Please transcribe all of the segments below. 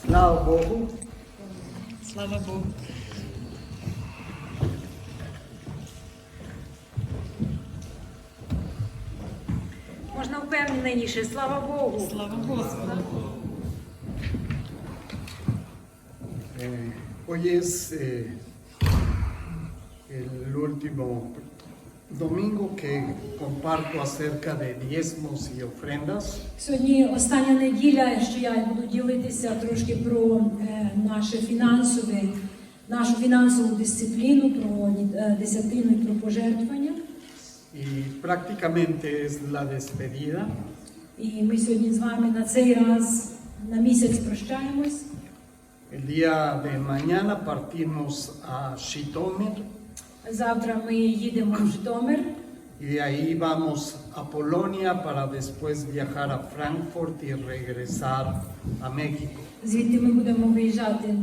Слава Богу. Слава Богу. Можна впевненіше, слава Богу. Слава Господу. Hoy es el último domingo que comparto acerca de diezmos y ofrendas. Сьогодні остання неділя, що я буду ділитися трошки про нашу фінансову дисципліну, про десятину і про пожертвування. Y prácticamente es la despedida. І ми сьогодні з вами на цей раз на місяць прощаємось. El día de mañana partimos a Shitomir Завтра ми їдемо в Житомир. y de ahí vamos a Polonia para después viajar a Frankfurt y regresar a México. Звідти ми будемо виїжджати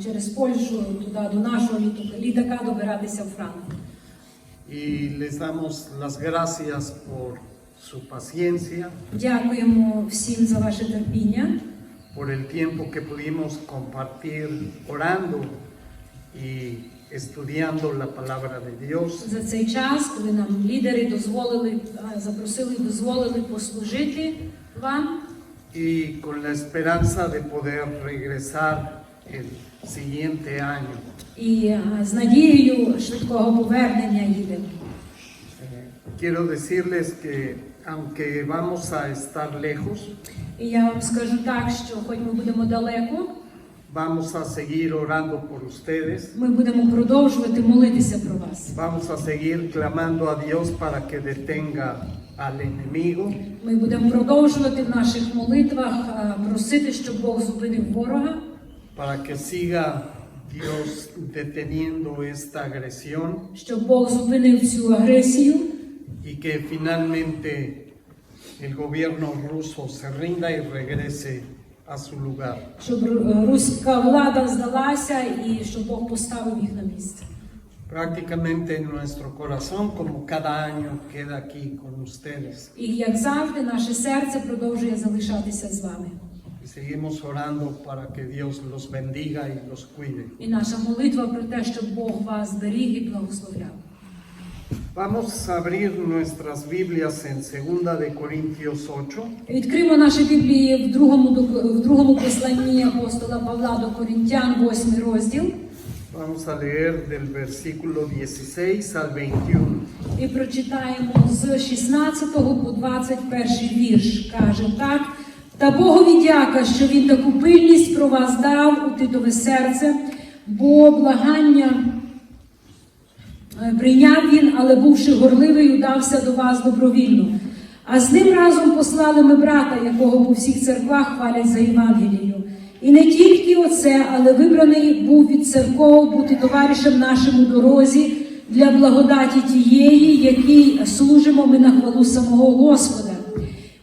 через Польщу туди до нашого літака добиратися в Франкфурт. Y les damos las gracias por su paciencia, Дякуємо всім за ваше терпіння, por el tiempo que pudimos compartir orando y estudiando la palabra de Dios. за цей час, коли нам лідери дозволили послужити вам. Y con la esperanza de poder regresar el siguiente año. І з надією швидкого повернення їдемо. Quiero decirles que aunque vamos a estar lejos, І я вам скажу так, що хоч ми будемо далеко, vamos a seguir orando por ustedes, ми будемо продовжувати молитися про вас. vamos a seguir clamando a Dios para que detenga al enemigo, Ми будемо продовжувати в наших молитвах просити, щоб Бог зупинив ворога, para que siga Dios deteniendo esta agresión щоб Бог зупинив цю агресію, y que finalmente el gobierno ruso se rinda y regrese a su lugar. щоб руська влада здалася і щоб Бог поставив їх на місце. Prácticamente nuestro corazón, como cada año, queda aquí con ustedes. І як завжди, наше серце продовжує залишатися з вами. Y seguimos orando para que Dios los bendiga y los cuide. І наша молитва про те, щоб Бог вас зберіг і благословляв. Vamos a abrir nuestras Biblias en 2 de Corintios 8. Відкриємо наші Біблії в другому посланні апостола Павла до Коринтян, 8 розділ. Vamos a leer del versículo 16 al 21. І прочитаємо з 16 по 21 вірш. Каже так: «Та Богові дяка, що Він таку пильність про вас дав у Титове серце, бо благання прийняв він, але бувши горливий, удався до вас добровільно. А з ним разом послали ми брата, якого по всіх церквах хвалять за Євангелією. І не тільки оце, але вибраний був від церков бути товаришем нашим у дорозі для благодаті тієї, якій служимо ми на хвалу самого Господа,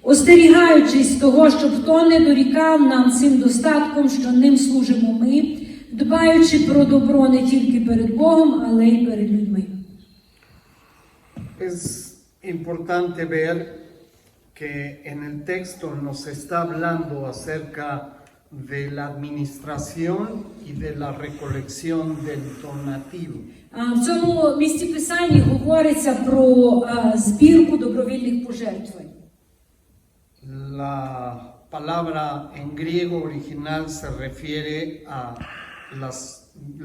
остерігаючись того, щоб хто не дорікав нам цим достатком, що ним служимо ми, дбаючи про добро не тільки перед Богом, але й перед людьми». Es importante ver que en el texto nos está hablando acerca de la administración y de la recolección del donativo. В цьому місці Писання говориться про збірку добровільних пожертвувань. La palabra en griego original se refiere a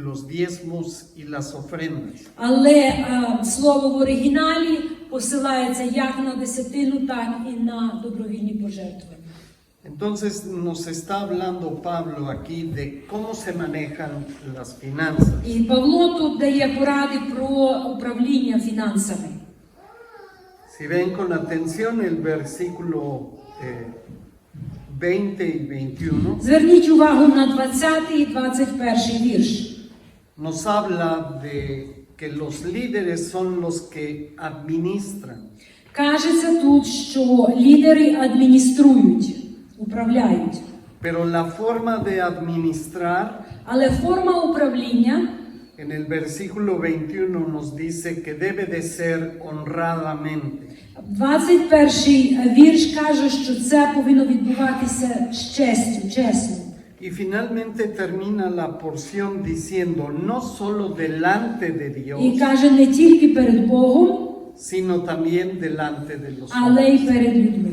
los diezmos y las ofrendas. Але слово в оригіналі посилається як на десятину, так і на добровільні пожертви. Entonces nos está hablando Pablo aquí de cómo se manejan las finanzas. І Павло тут дає поради про управління фінансами. Si ven con atención el versículo 20 y 21, Зверніть увагу на 20 і 21 вірш. nos habla de que los líderes son los que administran. Кажеться тут, що лідери адмініструють, управляють. Pero la forma de administrar, Але форма управління en el versículo 21 nos dice que debe de ser honradamente. 21 вірш каже, що це повинно відбуватися з честю, чесно. Y finalmente termina la porción diciendo, no solo delante de Dios, І каже, не тільки перед Богом, sino también delante de los але hombres. й перед людьми.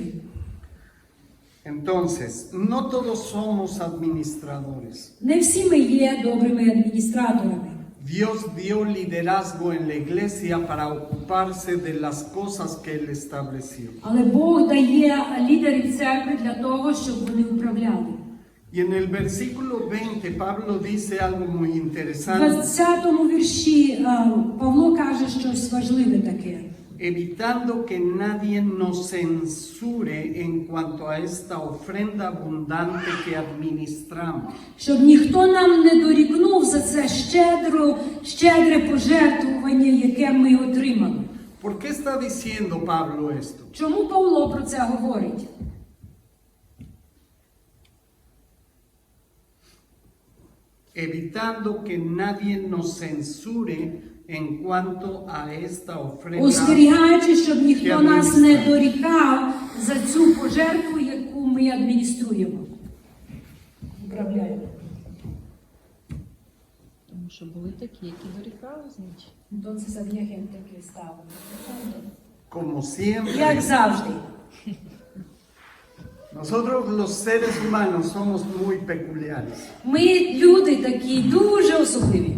Entonces, no todos somos administradores. Не всі ми є добрими адміністраторами. Dios dio liderazgo en la iglesia para ocuparse de las cosas que Él estableció. Але Бог дає лідерів церкви для того, щоб вони управляли. Y en el versículo 20 Pablo dice algo muy В interesante, 20-му вірші Павло каже щось важливе таке. evitando que nadie nos censure en cuanto a esta ofrenda abundante que administramos. Щоб ніхто нам не дорікнув за це щедре пожертвування, яке ми отримали. ¿Por qué está diciendo Pablo esto? Чому Павло про це говорить? Evitando que nadie nos censure en cuanto a esta ofrenda. Остерігаючи, щоб ніхто нас не дорікав за цю пожертву, яку ми адмініструємо. Управляємо. Тому що були такі, які дорікали, значить. Entonces había gente que estaba. Como siempre, Як завжди. nosotros los seres humanos somos muy peculiares. Ми люди такі дуже особливі.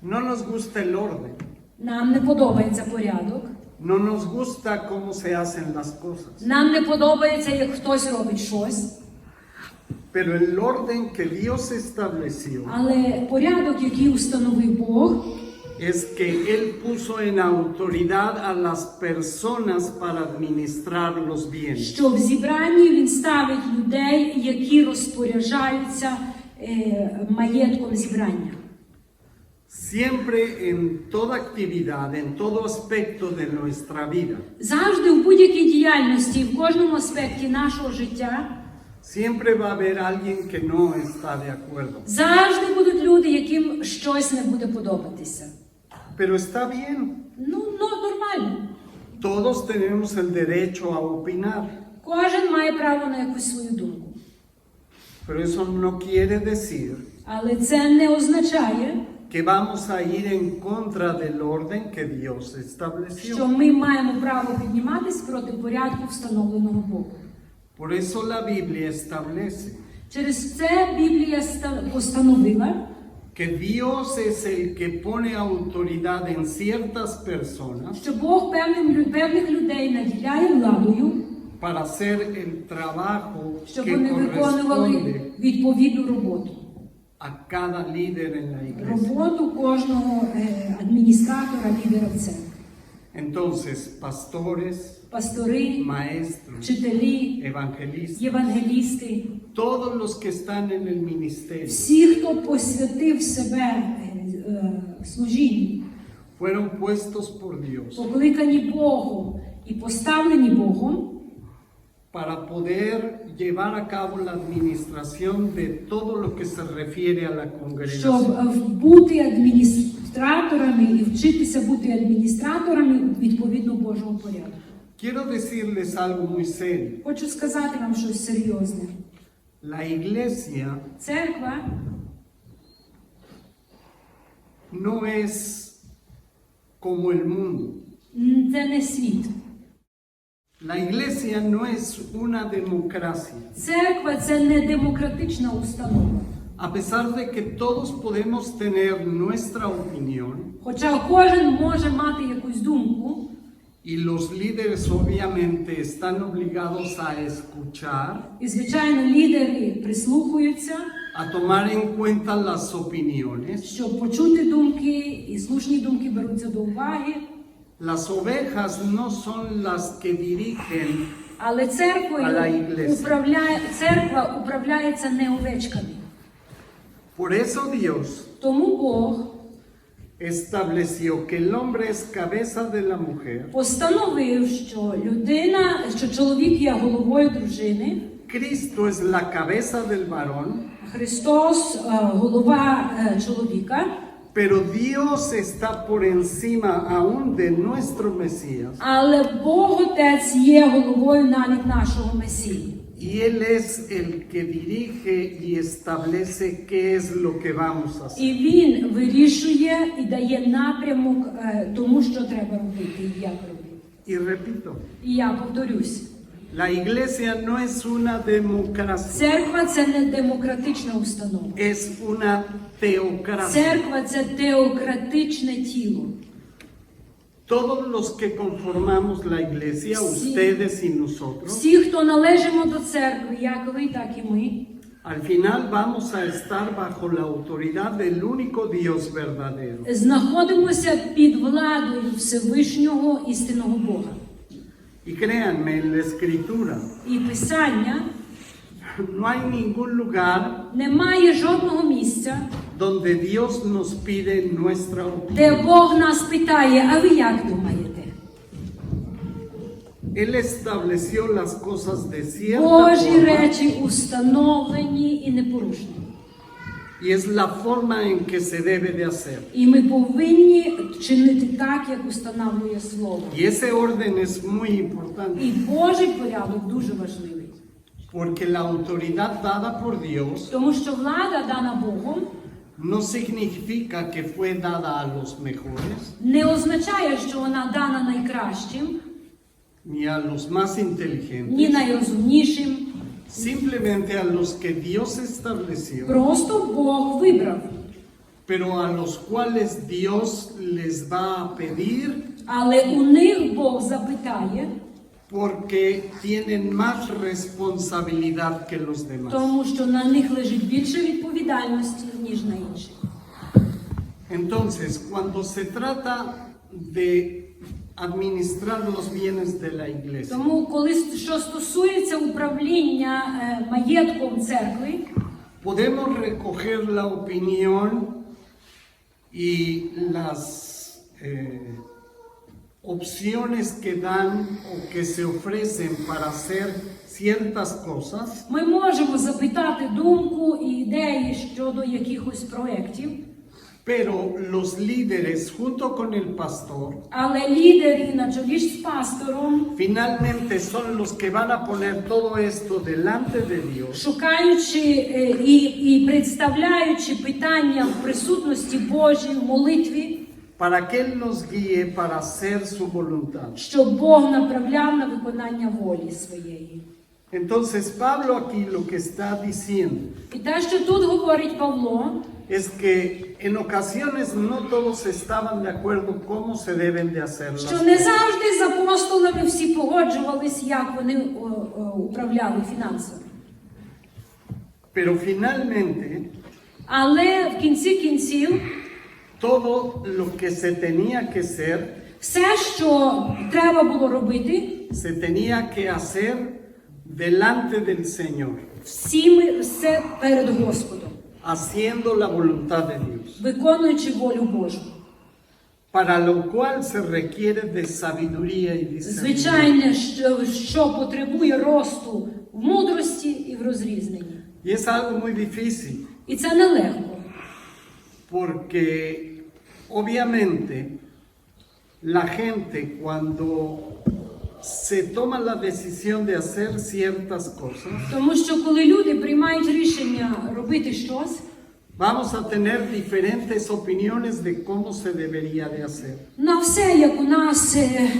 No nos gusta el orden, Нам не подобається порядок. no nos gusta cómo se hacen las cosas. Нам не подобається, як хтось робить щось. Pero el orden que Dios estableció Але порядок, який установив Бог, es que Él puso en autoridad a las personas para administrar los bienes. що в зібранні він ставить людей, які розпоряджаються маєтком зібрання. Siempre en toda actividad, en todo aspecto de nuestra vida, Завжди в будь-якій діяльності, в кожному аспекті нашого життя, siempre va a haber alguien que no está de acuerdo. завжди будуть люди, яким щось не буде подобатися. Pero está bien, Ну, нормально. todos tenemos el derecho a opinar, Кожен має право на якусь свою думку. pero eso no quiere decir Але це не означає, que vamos a ir en contra del orden que Dios що estableció. ми маємо право підніматись проти порядку, встановленого Богом. Por eso la Biblia establece Через це Біблія постановила, que Dios es el que pone autoridad en ciertas personas що Бог певних людей наділяє владою, para hacer el trabajo щоб que вони виконували corresponde відповідну роботу. a cada líder en la iglesia. Роботу кожного адміністратора, лідера в церкві. Entonces, pastores, Пастори, maestros, вчителі, evangelistas, євангелісти, todos los que están en el ministerio всі, хто посвятив себе служінню, fueron puestos por Dios покликані Богом і поставлені Богом, para poder llevar a cabo la administración de todo lo que se refiere a la щоб congregación. бути адміністраторами і вчитися бути адміністраторами відповідно Божого порядку. Quiero decirles algo muy serio. Хочу сказати вам щось серйозне. La iglesia Церква no es como el mundo. це не світ. La iglesia no es una democracia. Церква це не демократична установа. A pesar de que todos podemos tener nuestra opinión, Хоча кожен може мати якусь думку, y los líderes obviamente están obligados a escuchar, і, звичайно, лідери прислухаються, a tomar en cuenta las opiniones, щоб почути думки, і слушні думки беруться до уваги. las ovejas no son las que dirigen, Але церква управляється не овечками. por eso Dios Тому Бог estableció que el hombre es cabeza de la mujer, постановив, що чоловік є головою дружини, Cristo es la cabeza del varón, Христос голова чоловіка, pero Dios está por encima aún de nuestro Mesías. але Бог Отець є головою навіть нашого Месії, y Él es el que dirige y establece qué es lo que vamos a hacer. І він вирішує і дає напрямок тому, що треба робити і як робити. Y repito, І я повторюсь, la iglesia no es una democracia, церква – це не демократична установа. es una teocracia. Церква – це теократичне тіло. Todos los que conformamos la iglesia, Sí. ustedes y nosotros, Всі, хто належимо до церкви, як ви, так і ми, al final vamos a estar bajo la autoridad del único Dios verdadero. знаходимося під владою Всевишнього істинного Бога. Y créanme, en la escritura І Писання no hay ningún lugar немає жодного місця, donde Dios nos pide nuestra де opinión. Бог нас питає, а ви як думаєте? Él estableció las cosas de cierta Божі forma речі установлені і непорушні. y es la forma en que se debe de hacer. І ми повинні чинити так, як установлює Слово. Y ese orden es muy importante І Божий порядок дуже важливий. porque la autoridad dada por Dios Тому що влада дана Богом no significa que fue dada a los mejores не означає, що вона дана найкращим, ni a los más ні inteligentes, найрозумнішим. simplemente a los que Dios estableció, Просто Бог вибрав. pero a los cuales Dios les va a pedir Але у них Бог запитає, porque tienen más responsabilidad que los demás. тому що на них лежить більше відповідальності, ніж на інших. Entonces, cuando se trata de administrar los bienes de la iglesia, Тому, коли що стосується управління маєтком церкви, podemos recoger la opinión y las opciones que dan o que se ofrecen para hacer ciertas cosas, ми можемо запитати думку і ідеї щодо якихось проєктів, pero los líderes junto con el pastor але лідери на чолі з пастором, finalmente son los que van a poner todo esto delante de Dios шукаючи і представляючи питання в присутності Божій, в молитві, para que Él nos guíe para hacer su voluntad. щоб Бог направляв на виконання волі своєї. Entonces Pablo aquí lo que está diciendo І те, що тут говорить Павло, es que en ocasiones no todos estaban de acuerdo cómo se deben de hacer las що не cosas. завжди з апостолами всі погоджувались, як вони управляли фінансами. Pero finalmente Але в кінці кінців todo lo que se tenía que hacer все, що треба було робити, se tenía que hacer delante del Señor, все перед Господом, haciendo la voluntad de Dios, виконуючи волю Божу. para lo cual se requiere de sabiduría y discernimiento. Звичайно, що потребує росту в мудрості і в розрізненні. Y es algo muy difícil, І це нелегко. porque obviamente la gente cuando se toma la decisión de hacer ciertas cosas, Тому що коли люди приймають рішення робити щось, vamos a tener diferentes opiniones de cómo se debería de hacer. на все, як у нас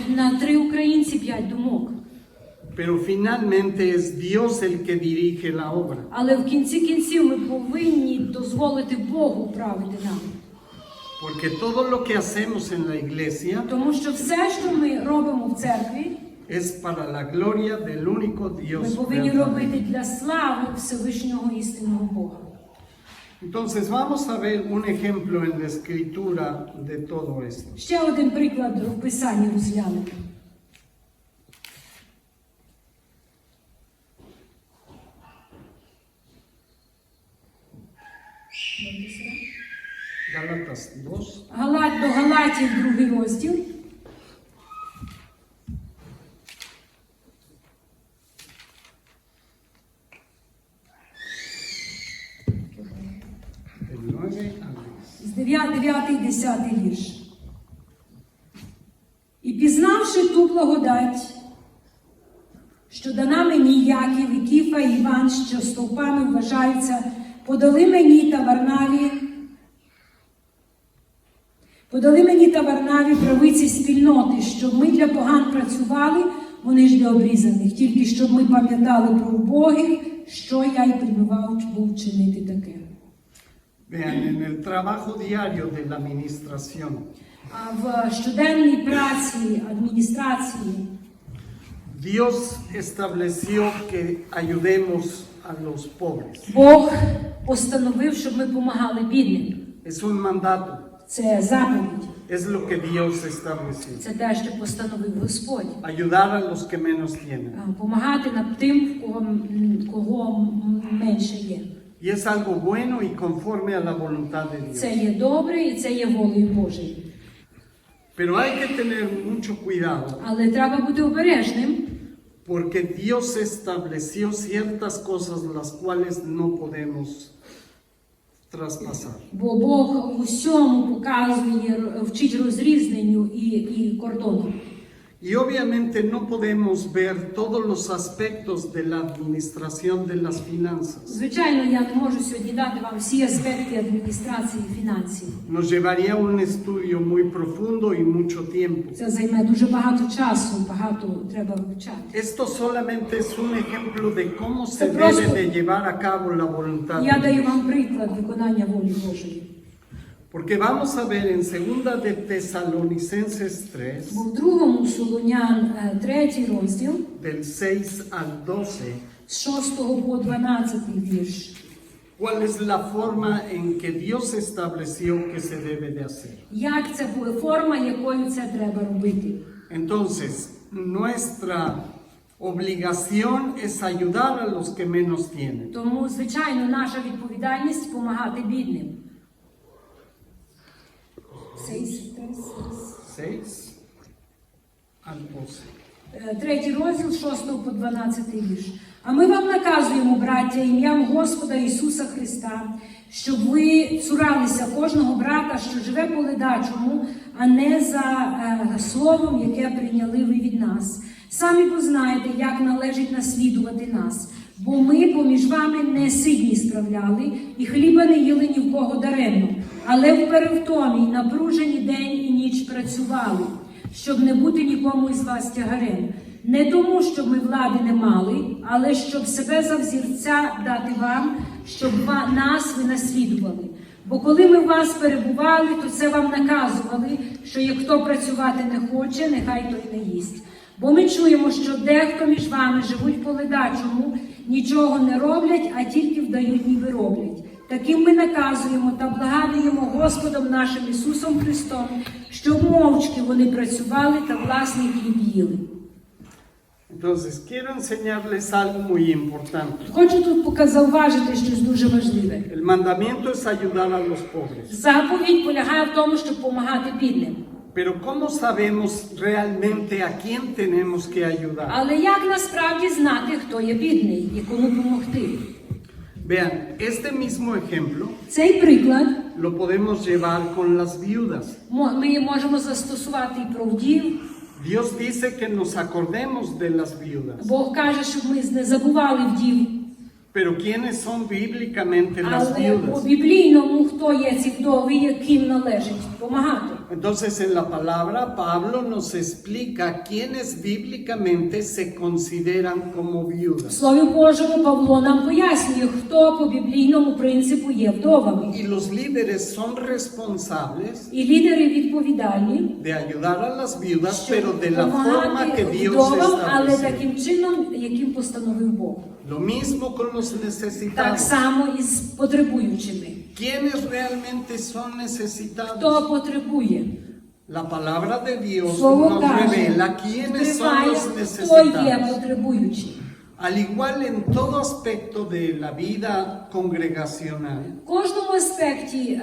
на 3 українці 5 думок. Pero finalmente es Dios el que dirige la obra. Але в кінці кінців ми повинні дозволити Богу правити нам. Porque todo lo que hacemos en la iglesia Тому що все, що ми робимо в церкві, es para la gloria del único ми Dios повинні verdadero. робити для слави Всевишнього істинного Бога. Entonces vamos a ver un ejemplo en la escritura de todo esto. Ще один приклад в Писанні розглянемо. Gálatas 2, До Галатів, 2 розділ. del 9 al 10. З 9 і 10 вірш. І пізнавши ту благодать, що дана мені Яків, і Кіфа, і Іван, що стовпами вважаються, подали мені та Варнаві правиці спільноти, щоб ми для поган працювали, вони ж для обрізаних, тільки щоб ми пам'ятали про убогих, що я й прибував був чинити таке. Vean, en el trabajo diario de la administración, А в щоденній праці адміністрації Dios estableció que ayudemos a los pobres. Бог постановив, щоб ми допомагали бідним. Es un mandato, Це заповідь. es lo que Dios estableció. Це те, що постановив Господь. Ayudar a los que menos tienen. Допомагати над тим, кого менше є. Y es algo bueno y conforme a la voluntad de Dios. Це є добре і це є волею Божою. Pero hay que tener mucho cuidado, Але треба бути обережним, porque Dios estableció ciertas cosas las cuales no podemos traspasar. бо Бог у всьому показує, вчить розрізненню і кордону. Y obviamente no podemos ver todos los aspectos de la administración de las finanzas. Звичайно, я не можу сьогодні дати вам всі аспекти адміністрації фінансів. Nos llevaría un estudio muy profundo y mucho tiempo. Це займе дуже багато часу, багато треба вивчати. Esto solamente es un ejemplo de cómo se Te prosto- debe de llevar a cabo la voluntad Я de даю Dios. вам приклад виконання волі Божої. Porque vamos a ver en 2 de Tesalonicenses 3, Бо в другому Солонян 3 розділ, del 6 al 12, з 6 по 12 вірш. cuál es la forma en que Dios estableció que se debe de hacer. Як це буде форма, якою це треба робити? Entonces, nuestra obligación es ayudar a los que menos tienen. Тому, звичайно, наша відповідальність допомагати бідним. 6 al 12. 3 розділ, 6 по 12 вірш. А ми вам наказуємо, браття, ім'ям Господа Ісуса Христа, щоб ви цуралися кожного брата, що живе по ледачому, а не за словом, яке прийняли ви від нас. Самі познаєте, як належить наслідувати нас. Бо ми поміж вами не сидні справляли, і хліба не їли ні в кого даремно, але в перевтомі, напружені день і ніч працювали, щоб не бути нікому із вас тягарем. Не тому, щоб ми влади не мали, але щоб себе за взірця дати вам, щоб нас ви наслідували. Бо коли ми в вас перебували, то це вам наказували, що як хто працювати не хоче, нехай той не їсть. Бо ми чуємо, що дехто між вами живуть по ледачому, нічого не роблять, а тільки вдають, ніби роблять. Таким ми наказуємо та благаємо Господом нашим Ісусом Христом, щоб мовчки вони працювали та власний хліб їли. Entonces, quiero enseñarles algo muy importante. Хочу тут зауважити щось дуже важливе. El mandamiento es ayudar a los pobres. Заповідь полягає в тому, щоб допомагати бідним. Pero ¿cómo sabemos realmente a quién tenemos que ayudar? Але як насправді знати, хто є бідний і кому допомогти? Vean, este mismo ejemplo Цей приклад lo podemos llevar con las viudas. ми можемо застосувати і про вдів. Dios dice que nos acordemos de las viudas. Бог каже, щоб ми не забували вдів. Pero ¿quiénes son bíblicamente las Але по viudas? біблійному, хто є ці вдови, яким належить допомагати. Entonces en la palabra Pablo nos explica quiénes bíblicamente se consideran como В viudas. Слові Божому Павло нам пояснює, хто по біблійному принципу є вдовами. Y los líderes son responsables І лідери відповідальні, de ayudar a las viudas, щоб pero de la forma que допомагати Dios вдовам, але estableció. таким чином, яким постановив Бог. Lo mismo con los Так necesitados. само і з потребуючими. ¿Quiénes realmente son Хто necesitados? потребує? La palabra de Dios Слово nos каже, revela quiénes son відкриває, los хто є necesitados. потребуючий. Al igual en todo aspecto de la vida congregacional, В кожному аспекті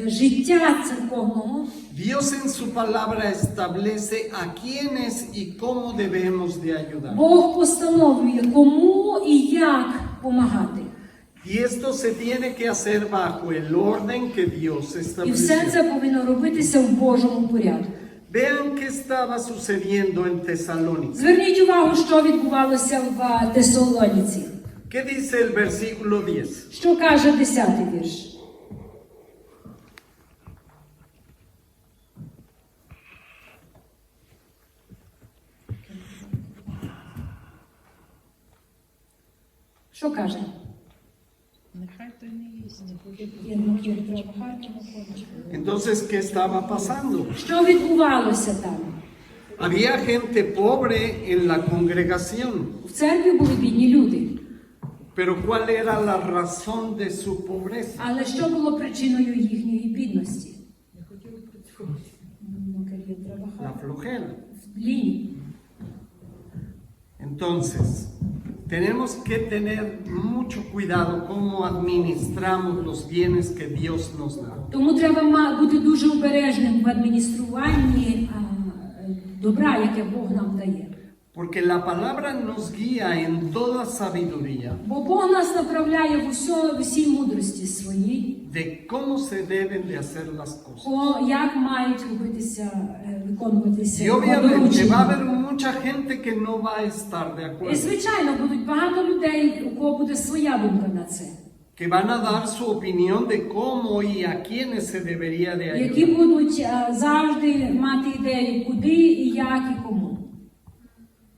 життя церковного Dios en su palabra establece a quiénes y cómo debemos de ayudar. Бог постановлює, кому і як допомагати. Y esto se tiene que hacer bajo el orden que Dios І все estableció. це повинно робитися в Божому порядку. Vean qué estaba sucediendo en Tesalónica. Зверніть увагу, що відбувалося в Тесалоніці. ¿Qué dice el versículo 10? Що каже 10-й вірш? Що каже? Нехай то й не їсть, буде Entonces, ¿qué estaba pasando? Що відбувалося там? Había gente pobre en la congregación, В церкві були бідні люди. pero ¿cuál era la razón de su pobreza? Але що було причиною їхньої бідності? La flojera. Лінь. Entonces, tenemos que tener mucho cuidado cómo administramos los bienes que Dios nos da. Тому треба бути дуже обережним в адмініструванні добра, яке Бог нам дає. Porque la palabra nos guía en toda sabiduría Бо Бог нас направляє в усій мудрості своїй, de cómo se deben de hacer las cosas. як мають робитися, виконуватися Y obviamente va a доручення. haber mucha gente que no va a estar de І, acuerdo, звичайно, будуть багато людей, у кого буде своя думка на це, que van a dar su opinión de cómo y a quiénes se debería de які ayudar. будуть завжди мати ідею, куди і як і кому.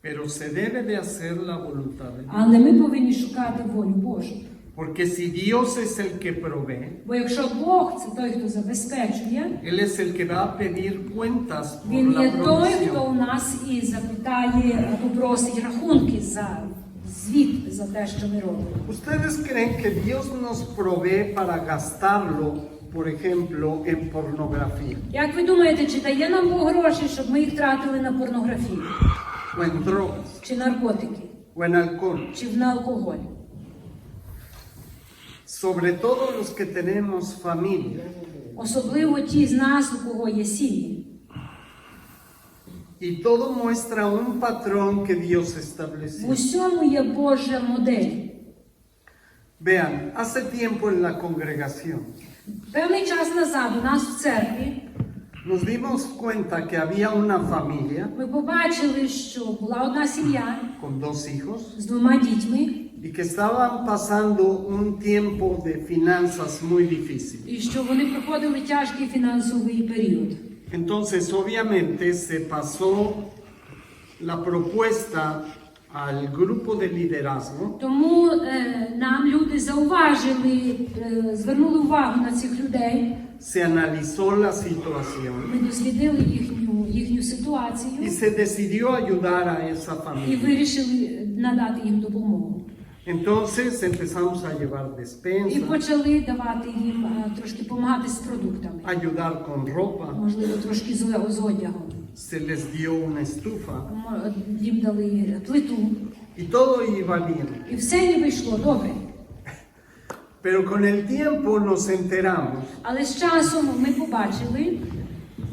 Pero se debe de hacer la voluntad de Dios. Але ми повинні шукати волю Божу. Porque si Dios es el que provee, Бо якщо Бог – це той, хто забезпечує, Él es el que va a pedir cuentas por Він la є той, хто provisión. у нас і запитає, попросить рахунки за звіт за те, що ми робимо. ¿Ustedes creen que Dios nos provee para gastarlo, por ejemplo, en pornografía Як ви думаєте, чи дає нам Бог гроші, щоб ми їх тратили на порнографію, o en drogas чи наркотики, o en alcohol? чи на алкоголь? Sobre todo los que tenemos familia. Особливо ті з нас, у кого є сім'ї. Y todo muestra un patrón que Dios В estableció. усьому є Божа модель. Vean, hace tiempo en la congregación Певний час назад у нас в церкві nos dimos cuenta que había una familia ми побачили, що була одна сім'я con 2 hijos з 2 дітьми, y que estaban pasando un tiempo de finanzas muy difícil. і що вони проходили тяжкий фінансовий період. Entonces, obviamente, se pasó la propuesta al grupo de liderazgo Тому нам люди зауважили, звернули увагу на цих людей. se analizó la situación Ми дослідили їхню y ситуацію se decidió ayudar a esa і familia. вирішили надати їм допомогу. Entonces empezamos a llevar І despensa, почали давати їм трошки допомагати з продуктами. ayudar con ropa, Можливо, трошки з одягом. se les dio una estufa Їм дали плиту. y todo iba bien. І все ніби йшло добре. Pero con el tiempo nos enteramos Але з часом ми побачили,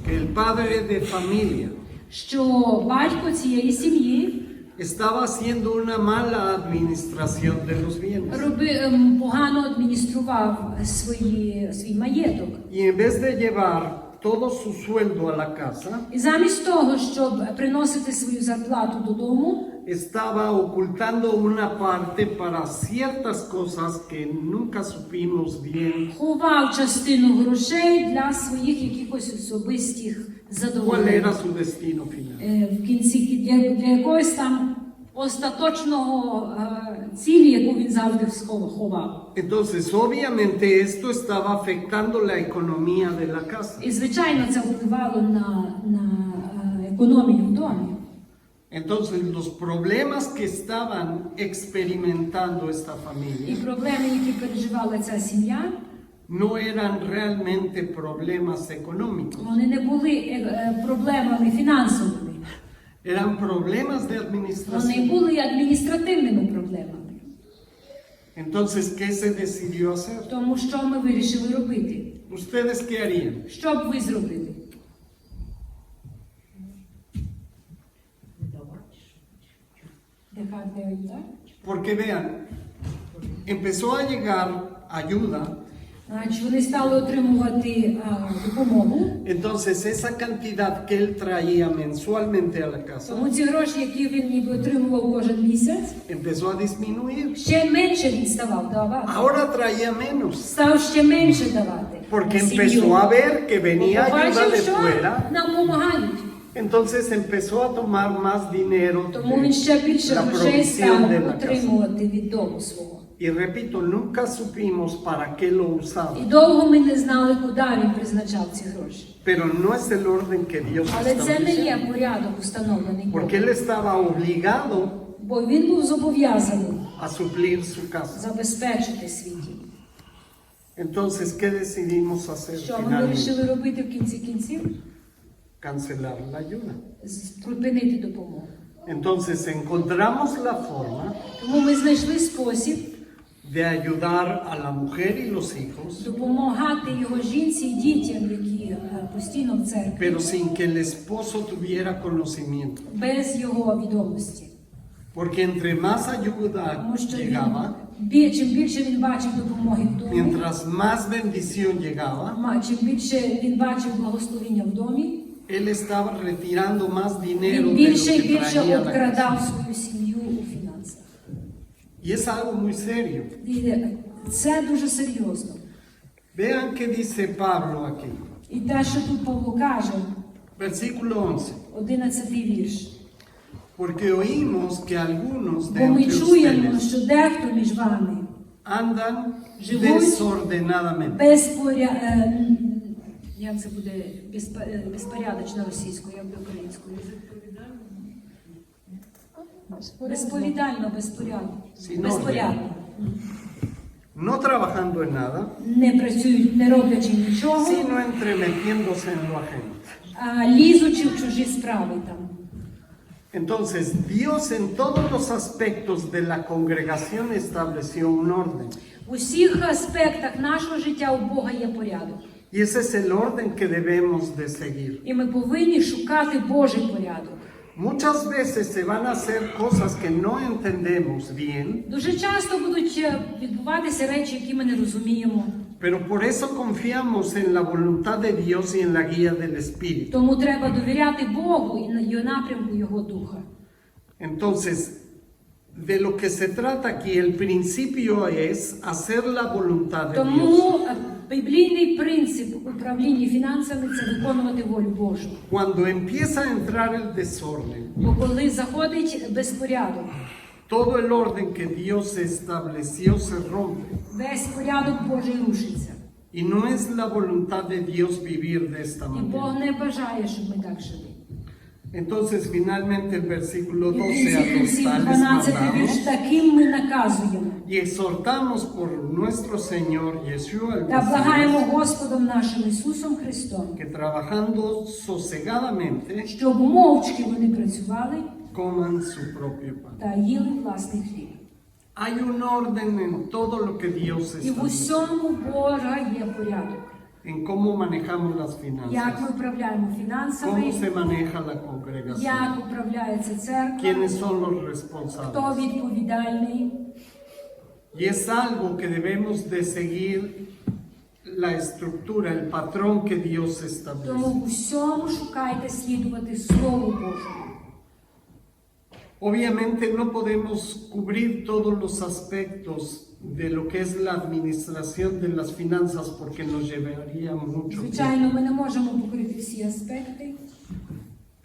que el padre de familia що батько цієї сім'ї estaba haciendo una mala administración de los bienes. погано адміністрував свій маєток. Y en vez de llevar todo su sueldo a la casa, І замість того, щоб приносити свою зарплату додому, estaba ocultando una parte para ciertas cosas que nunca supimos bien ховав частину грошей для своїх якихось особистих cuál задоволень. era su destino final. В кінці для якогось там остаточного цілі, яку він завжди ховав. Entonces, obviamente, esto estaba afectando la economía de la casa. І, звичайно, це впливало на економію в домі. Entonces, los problemas que estaban experimentando esta І familia проблеми, які переживала ця сім'я, no eran realmente problemas económicos, вони не були проблемами фінансовими. eran problemas de Вони administración. були адміністративними проблемами. Entonces, ¿qué se decidió hacer? Тому що ми вирішили робити? ¿Ustedes qué harían? Що б ви зробили? Dejar de ayudar? Porque vean, empezó a llegar ayuda Значить, вони стали отримувати допомогу. Entonces, esa cantidad que él traía mensualmente a la casa Тому ці гроші, які він ніби отримував кожен місяць, empezó a disminuir. ще менше він ставав давати. Ahora traía menos, Став ще менше давати. porque на сім'ю. empezó a ver que venía ayuda Побачив, de що fuera. нам допомагають. Entonces empezó a tomar más dinero Тому він ще більше de la грошей provisión de став la casa. отримувати від дому свого. Y repito, nunca supimos para qué lo usaba, І довго ми не знали, куди він призначав ці гроші. pero no es el orden que Dios Але це не estableció, є порядок, установлений Богом. porque él estaba obligado Бо він був зобов'язаний a suplir su casa. забезпечити свій дім. Entonces, ¿qué decidimos hacer Що ми finalmente? вирішили робити в кінці кінців? Cancelar la ayuda. Припинити допомогу. Entonces, encontramos la forma Тому ми знайшли спосіб de ayudar a la mujer y los hijos, допомагати його жінці і дітям, які постійно в церкві, pero sin que el esposo tuviera conocimiento. без його відомості. Porque entre más ayuda Тому що llegaba, чим більше він бачив допомоги в домі, mientras más bendición llegaba, чим більше він бачив благословення в домі, él estaba retirando más dinero він de lo більше і que більше traía la casa. обкрадав свою сім'ю у фінансах. Y es algo muy serio. І це дуже серйозно. Vean qué dice Pablo aquí. І те, що тут Павло каже, Versículo 11. 11-й вірш. Porque oímos que algunos de Бо ми entre чуємо, ustedes що дехто між вами andan Живуть desordenadamente. Як це буде безпорядочно російською, як буде українською? Безповідально, безпорядно. Sin Безпорядно. No trabajando en nada, Не працюють, не роблячи нічого, sino entremetiéndose en lo ajeno. а лізучи в чужі справи там. Entonces, Dios en todos los aspectos de la congregación estableció un orden. У всіх аспектах нашого життя у Бога є порядок. Y ese es el orden que debemos de seguir. І ми повинні шукати Божий порядок. Muchas veces se van a hacer cosas que no entendemos bien, Дуже часто будуть відбуватися речі, які ми не розуміємо. pero por eso confiamos en la voluntad de Dios y en la guía del Espíritu. Тому треба довіряти Богу і напрямку Його Духа. Entonces, de lo que se trata aquí, el principio es hacer la voluntad de Dios. Тому біблійний принцип управління фінансами – це виконувати волю Божу. Cuando empieza a entrar el desorden, Бо коли заходить безпорядок, todo el orden que Dios estableció se rompe. весь порядок Божий рушиться. Y no es la voluntad de Dios vivir de esta І Бог manera. не бажає, щоб ми так жили. Entonces, finalmente, el versículo І в 12 кінці a los кінців tales 12 вірш, mandamos таким ми наказуємо. y exhortamos por nuestro Señor Yeshua el Та благаємо Mesías, Господом нашим Ісусом Христом, que trabajando sosegadamente щоб мовчки вони працювали coman su propio pan. та їли власний хліб. Hay un orden en todo lo que Dios І в establece, усьому Божа є порядок. en cómo manejamos las Як finanzas, ми управляємо фінансами, cómo se maneja la congregación, як управляється церква, quiénes son los хто responsables. відповідальний. Y es algo que debemos de seguir la estructura, el patrón que Dios Тому establece. в усьому шукайте слідувати Слову Божому. Obviamente no podemos cubrir todos los aspectos de lo que es la administración de las finanzas porque nos llevaría mucho tiempo. Звичайно, ми не можемо покрити всі аспекти,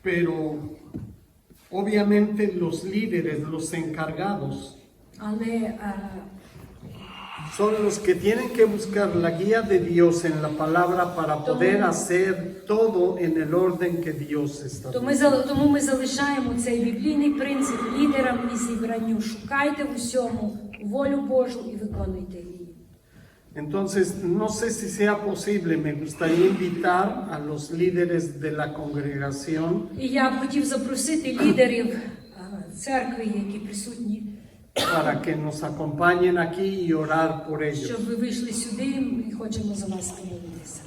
Pero obviamente los líderes, los encargados, але son los que tienen que buscar la guía de Dios en la palabra para poder hacer todo en el orden que Dios establece. тому ми залишаємо цей біблійний принцип лідерам і зібранню. Шукайте в усьому волю Божу і виконуйте її. Entonces, no sé si sea posible, me gustaría invitar a los líderes de la congregación І я б хотів запросити лідерів церкви, які присутні, para que nos acompañen aquí y orar por ellos. щоб ви вийшли сюди, і хочемо за вас помолитися.